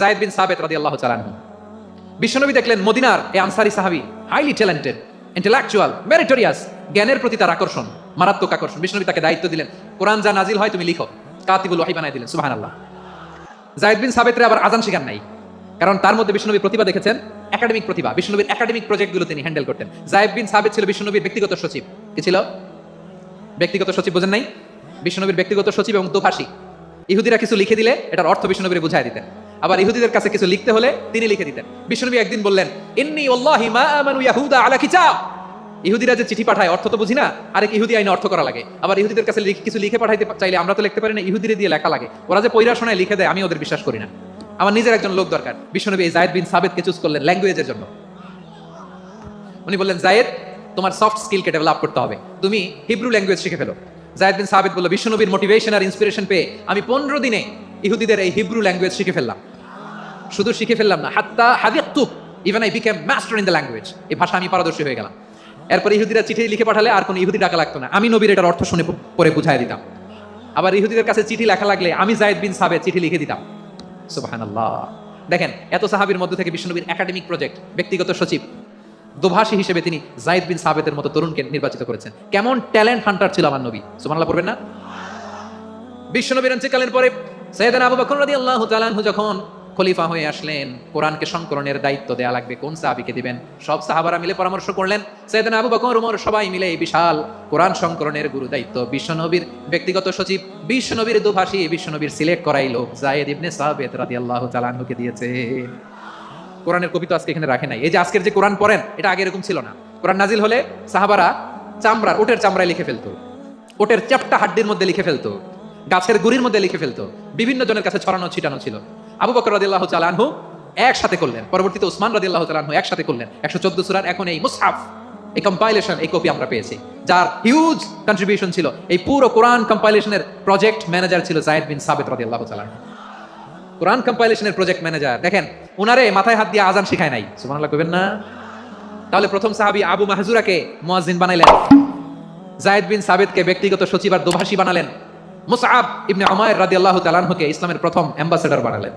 যায়েদ বিন সাবিত রাদিয়াল্লাহু তাআলা আনহু। বিশ্বনবী দেখলেন মদিনার এই আনসারী সাহাবী হাইলি ট্যালেন্টেড, ইন্টেলেকচুয়াল, মেরিটোরিয়াস, জ্ঞানের প্রতি তার আকর্ষণ, মারাত্মক আকর্ষণ। বিশ্বনবী তাকে দায়িত্ব দিলেন, কোরআন যা নাজিল হয় তুমি লিখো, কাতিবুল ওহী বানায় দিলেন। সুবহানাল্লাহ। যায়েদ বিন সাবিতরে আবার আযান শিখান নাই, কারণ তার মধ্যে বিশ্বনবী প্রতিভা দেখেছেন, একাডেমিক প্রতিভা। বিশ্বনবীর একাডেমিক প্রজেক্টগুলো তিনি হ্যান্ডেল করতেন। যায়েদ বিন সাবিত ছিল বিশ্বনবীর ব্যক্তিগত সচিব। কি ছিল? ব্যক্তিগত সচিব। বোঝেন নাই? বিশ্বনবীর ব্যক্তিগত সচিব এবং দোভাষী। ইহুদিরা কিছু লিখে দিলে এটার অর্থ বিশ্বনবীরে বুঝায় দিতেন, আবার ইহুদিদের কাছে কিছু লিখতে হলে তিনি লিখে দিতেন। বিশ্বনবী একদিন বললেন, ইন্নী ওয়াল্লাহি মা আমানু ইয়াহুদা আলা কিতাব। ইহুদিরা যে চিঠি পাঠায় অর্থ তো বুঝি না, আরেক ইহুদি আইনে অর্থ করা লাগে। আবার ইহুদিদের কাছে কিছু লিখে পাঠাইতে চাইলে আমরা তো লিখতে পারি না, ইহুদিরে দিয়ে লেখা লাগে। ওরা যে পয়রা শোনায় লিখে দেয়, আমি ওদের বিশ্বাস করি না। আমার নিজের একজন লোক দরকার। বিশ্বনবী এই যায়েদ বিন সাবিতকে চুজ করলেন ল্যাঙ্গুয়েজের জন্য। উনি বললেন, যায়েদ তোমার সফট স্কিলকে ডেভেলপ করতে হবে, তুমি হিব্রু ল্যাঙ্গুয়েজ শিখে ফেলো। যায়েদ বিন সাবিত বলল, বিশ্বনবীর মোটিভেশন আর ইন্সপিরেশন পেয়ে আমি 15 দিনে ইহুদিদের এই হিব্রু ল্যাঙ্গুয়েজ শিখে ফেললাম। শুধু শিখে ফেললাম না, হাত্তা হাদিকতু, even I became master in the language. এই ভাষা আমি পারদর্শী হয়ে গেলাম। এরপর ইহুদিরা চিঠি লিখে পাঠালে আর কোনো ইহুদি ডাকা লাগতো না, আমি নবীর এটার অর্থ শুনে পরে বুঝাই দিতাম। আবার ইহুদিদের কাছে চিঠি লেখা লাগলে আমি যায়েদ বিন সাবিত চিঠি লিখে দিতাম। সুবহানাল্লাহ। দেখেন, এত সাহাবীর মধ্য থেকে বিশ্বনবীর একাডেমিক প্রজেক্ট, ব্যক্তিগত সচিব, দোভাষী হিসেবে তিনি যায়েদ বিন সাবিতের মতো তরুণকে নির্বাচিত করেছেন। কেমন ট্যালেন্ট হান্টার ছিল আমার নবী। সুবহানাল্লাহ পড়বেন না? বিশ্বনবীর ইন্তেকালের পরে সাইয়েদনা আবু বকর রাদিয়াল্লাহু তাআলা আনহু যখন খলিফা হয়ে আসলেন, কোরআনকে সংকলনের দায়িত্ব দেয়া লাগবে, কোন সাহাবীকে দিবেন? সব সাহাবারা মিলে পরামর্শ করলেন। সাইয়েদনা আবু বকর, ওমর সবাই মিলে এই বিশাল কোরআন সংকলনের গুরু দায়িত্ব বিশ্বনবীর ব্যক্তিগত সচিব, বিশ্বনবীর দোভাষী, বিশ্বনবীর সিলেক্ট করাই লোক যায়েদ ইবনে সাবিত রাদিয়াল্লাহু তাআলা আনহুকে দিয়েছে। কোরআনের কপি তো আজকে এখানে রাখে নাই। এই যে আজকের যে কোরআন পড়েন, এটা আগে এরকম ছিল না। কোরআন নাজিল হলে সাহাবারা চামড়ার, ওটের চামড়ায় লিখে ফেলতো, ওটের চ্যাপ্টা হাড্ডির মধ্যে লিখে ফেলতো, গাছের গুড়ির মধ্যে লিখে ফেলতো, বিভিন্ন জনের কাছে ছড়ানো ছিটানো ছিল। আবু বকর রাদিয়াল্লাহু তাআলা আনহু একসাথে করলেন, পরবর্তীতে উসমান রাদিয়াল্লাহু তাআলা আনহু একসাথে করলেন। 114 সূরার এখন এই মুসহাফ, এই কম্পাইলেশন, এই কপি আমরা পেয়েছি, যার হিউজ কন্ট্রিবিউশন ছিল। এই পুরো কোরআন কম্পাইলেশনের প্রজেক্ট ম্যানেজার ছিল যায়েদ বিন সাবিত রাদিয়াল্লাহু তাআলা আনহু। কোরআন কম্পাইলেশনের প্রজেক্ট ম্যানেজার। দেখেন, উনারে মাথায় হাত দিয়ে আযান শিখায় নাই। সুবহানাল্লাহ কইবেন না? তাহলে প্রথম সাহাবী আবু মাহজুরাকে মুয়াজ্জিন বানাইলেন, যায়েদ বিন সাবিতকে ব্যক্তিগত সচিব আর দোভাষী বানালেন, মুসআব ইবনে উমাইর রাদিয়াল্লাহু তাআলা আনহুকে ইসলামের প্রথম অ্যাম্বাসেডর বানালেন।